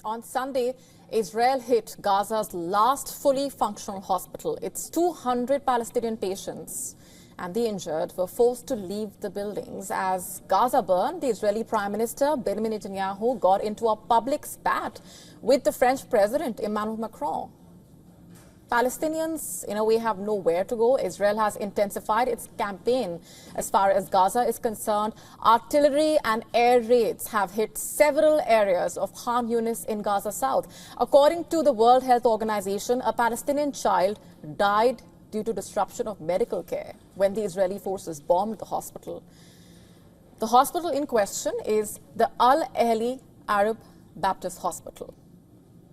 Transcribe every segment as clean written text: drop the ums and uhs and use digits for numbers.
On Sunday, Israel hit Gaza's last fully functional hospital. Its 200 Palestinian patients and the injured were forced to leave the buildings. As Gaza burned, the Israeli Prime Minister Benjamin Netanyahu got into a public spat with the French President Emmanuel Macron. Palestinians, in a way, have nowhere to go. Israel has intensified its campaign as far as Gaza is concerned. Artillery and air raids have hit several areas of Khan Yunis in Gaza South. According to the World Health Organization, a Palestinian child died due to disruption of medical care when the Israeli forces bombed the hospital. The hospital in question is the Al Ahli Arab Baptist Hospital.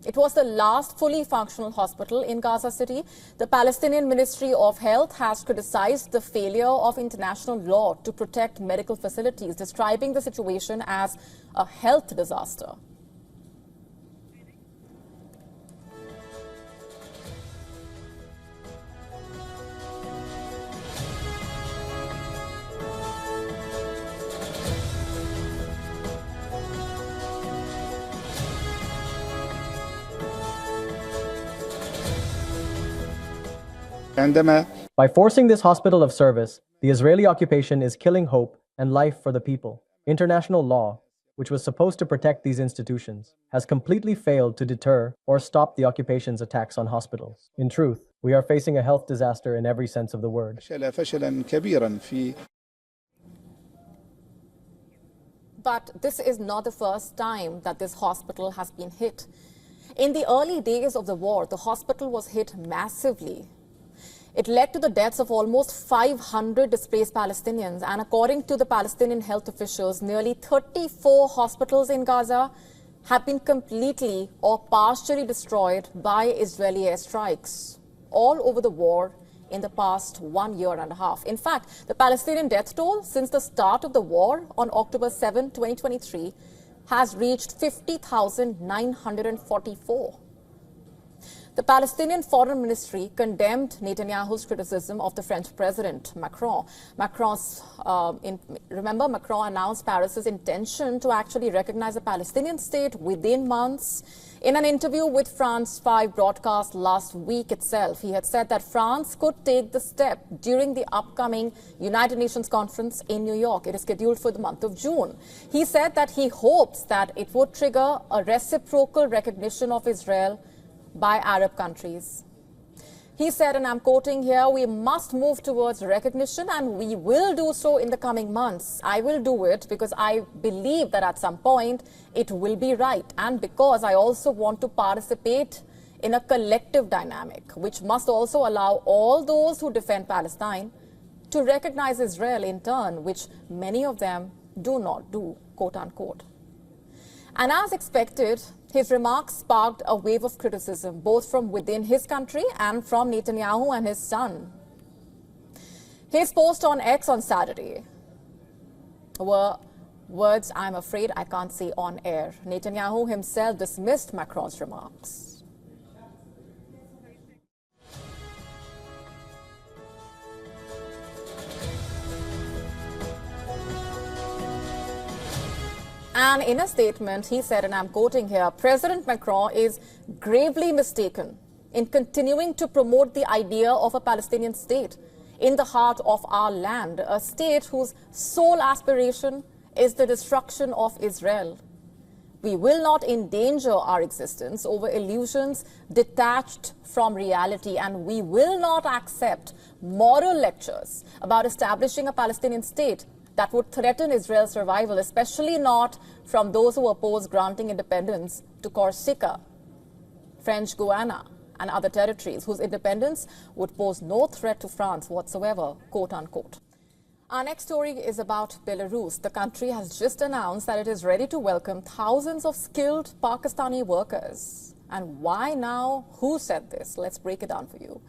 It was the last fully functional hospital in Gaza City. The Palestinian Ministry of Health has criticized the failure of international law to protect medical facilities, describing the situation as a health disaster. By forcing this hospital of service, the Israeli occupation is killing hope and life for the people. International law, which was supposed to protect these institutions, has completely failed to deter or stop the occupation's attacks on hospitals. In truth, we are facing a health disaster in every sense of the word. But this is not the first time that this hospital has been hit. In the early days of the war, the hospital was hit massively. It led to the deaths of almost 500 displaced Palestinians, and according to the Palestinian health officials, nearly 34 hospitals in Gaza have been completely or partially destroyed by Israeli airstrikes all over the war in the past 1 year and a half. In fact, the Palestinian death toll since the start of the war on October 7, 2023 has reached 50,944. The Palestinian Foreign Ministry condemned Netanyahu's criticism of the French President Macron. Remember, Macron announced Paris's intention to actually recognize a Palestinian state within months. In an interview with France 5 broadcast last week itself, he had said that France could take the step during the upcoming United Nations conference in New York. It is scheduled for the month of June. He said that he hopes that it would trigger a reciprocal recognition of Israel by Arab countries. He said, and I'm quoting here, "We must move towards recognition and we will do so in the coming months. I will do it because I believe that at some point it will be right, and because I also want to participate in a collective dynamic which must also allow all those who defend Palestine to recognize Israel in turn, which many of them do not do," quote unquote. And as expected, his remarks sparked a wave of criticism, both from within his country and from Netanyahu and his son. His post on X on Saturday were words I'm afraid I can't say on air. Netanyahu himself dismissed Macron's remarks. And in a statement, he said, and I'm quoting here, "President Macron is gravely mistaken in continuing to promote the idea of a Palestinian state in the heart of our land, a state whose sole aspiration is the destruction of Israel. We will not endanger our existence over illusions detached from reality, and we will not accept moral lectures about establishing a Palestinian state that would threaten Israel's survival, especially not from those who oppose granting independence to Corsica, French Guiana, and other territories whose independence would pose no threat to France whatsoever," quote unquote. Our next story is about Belarus. The country has just announced that it is ready to welcome thousands of skilled Pakistani workers. And why now? Who said this? Let's break it down for you.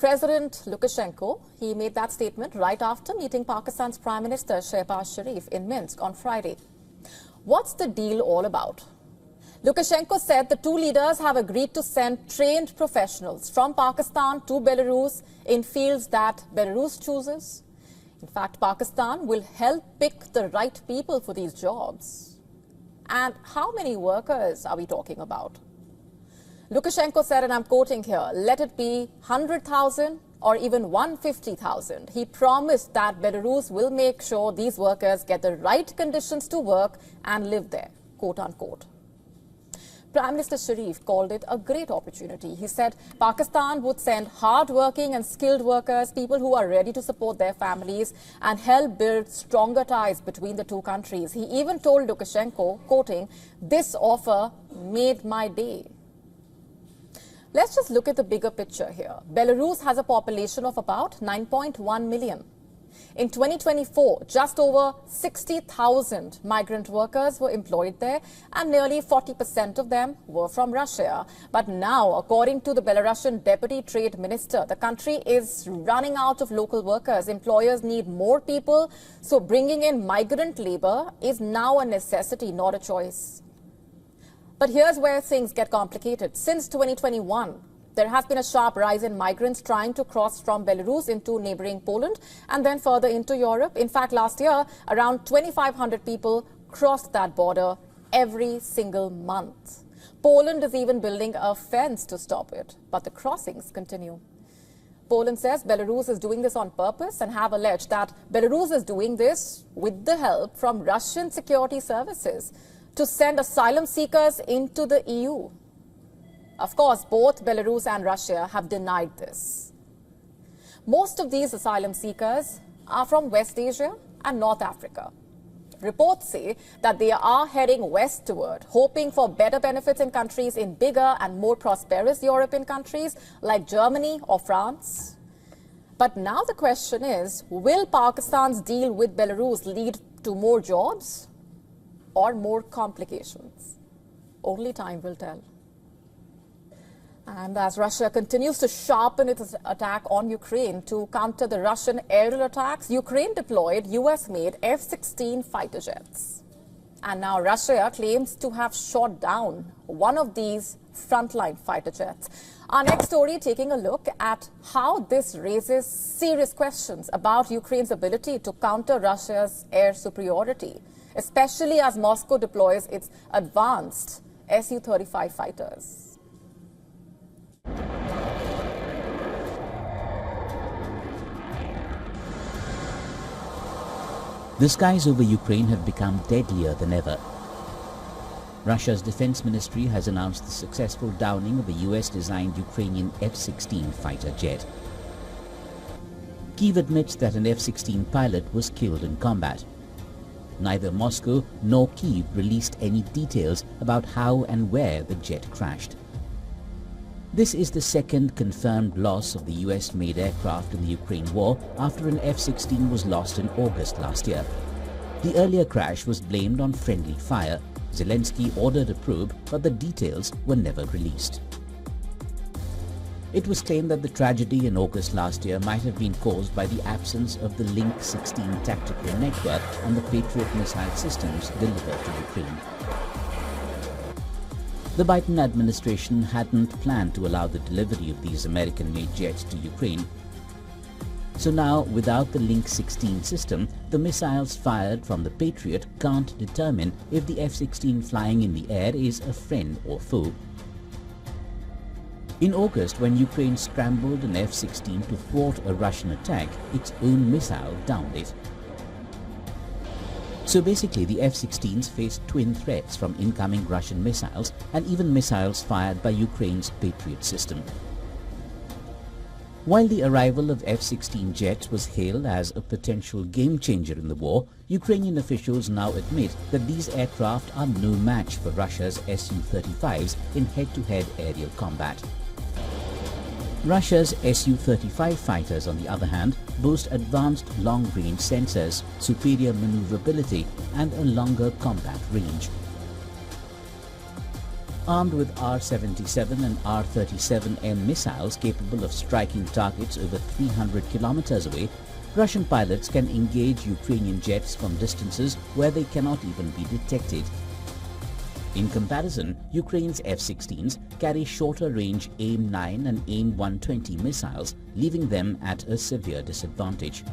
President Lukashenko, he made that statement right after meeting Pakistan's Prime Minister Shehbaz Sharif in Minsk on Friday. What's the deal all about? Lukashenko said the two leaders have agreed to send trained professionals from Pakistan to Belarus in fields that Belarus chooses. In fact, Pakistan will help pick the right people for these jobs. And how many workers are we talking about? Lukashenko said, and I'm quoting here, let it be 100,000 or even 150,000. He promised that Belarus will make sure these workers get the right conditions to work and live there, quote unquote. Prime Minister Sharif called it a great opportunity. He said Pakistan would send hard-working and skilled workers, people who are ready to support their families and help build stronger ties between the two countries. He even told Lukashenko, quoting, "This offer made my day." Let's just look at the bigger picture here. Belarus has a population of about 9.1 million. In 2024, just over 60,000 migrant workers were employed there, and nearly 40% of them were from Russia. But now, according to the Belarusian Deputy Trade Minister, the country is running out of local workers. Employers need more people, so bringing in migrant labor is now a necessity, not a choice. But here's where things get complicated. Since 2021, there has been a sharp rise in migrants trying to cross from Belarus into neighboring Poland and then further into Europe. In fact, last year, around 2,500 people crossed that border every single month. Poland is even building a fence to stop it, but the crossings continue. Poland says Belarus is doing this on purpose and have alleged that Belarus is doing this with the help from Russian security services to send asylum seekers into the EU. Of course, both Belarus and Russia have denied this. Most of these asylum seekers are from West Asia and North Africa. Reports say that they are heading westward, hoping for better benefits in countries in bigger and more prosperous European countries like Germany or France. But now the question is, will Pakistan's deal with Belarus lead to more jobs or more complications? Only time will tell. And as Russia continues to sharpen its attack on Ukraine to counter the Russian aerial attacks, Ukraine deployed US-made F-16 fighter jets. And now Russia claims to have shot down one of these frontline fighter jets. Our next story taking a look at how this raises serious questions about Ukraine's ability to counter Russia's air superiority, especially as Moscow deploys its advanced Su-35 fighters. The skies over Ukraine have become deadlier than ever. Russia's defense ministry has announced the successful downing of a US-designed Ukrainian F-16 fighter jet. Kyiv admits that an F-16 pilot was killed in combat. Neither Moscow nor Kyiv released any details about how and where the jet crashed. This is the second confirmed loss of the US-made aircraft in the Ukraine war after an F-16 was lost in August last year. The earlier crash was blamed on friendly fire. Zelensky ordered a probe, but the details were never released. It was claimed that the tragedy in August last year might have been caused by the absence of the Link 16 tactical network on the Patriot missile systems delivered to Ukraine. The Biden administration hadn't planned to allow the delivery of these American-made jets to Ukraine. So now, without the Link 16 system, the missiles fired from the Patriot can't determine if the F-16 flying in the air is a friend or foe. In August, when Ukraine scrambled an F-16 to thwart a Russian attack, its own missile downed it. So basically, the F-16s faced twin threats from incoming Russian missiles and even missiles fired by Ukraine's Patriot system. While the arrival of F-16 jets was hailed as a potential game-changer in the war, Ukrainian officials now admit that these aircraft are no match for Russia's Su-35s in head-to-head aerial combat. Russia's Su-35 fighters, on the other hand, boast advanced long-range sensors, superior maneuverability, and a longer combat range. Armed with R-77 and R-37M missiles capable of striking targets over 300 kilometers away, Russian pilots can engage Ukrainian jets from distances where they cannot even be detected. In comparison, Ukraine's F-16s carry shorter-range AIM-9 and AIM-120 missiles, leaving them at a severe disadvantage.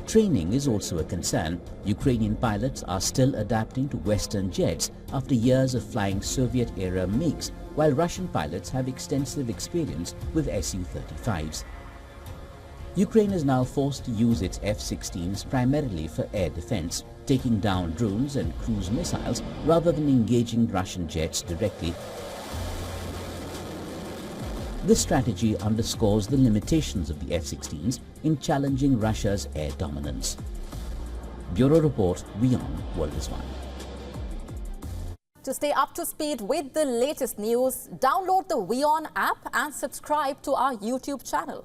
Training is also a concern. Ukrainian pilots are still adapting to Western jets after years of flying Soviet-era MiGs, while Russian pilots have extensive experience with Su-35s. Ukraine is now forced to use its F-16s primarily for air defense, taking down drones and cruise missiles rather than engaging Russian jets directly. This strategy underscores the limitations of the F-16s in challenging Russia's air dominance. Bureau Report, WION World is One. To stay up to speed with the latest news, download the WION app and subscribe to our YouTube channel.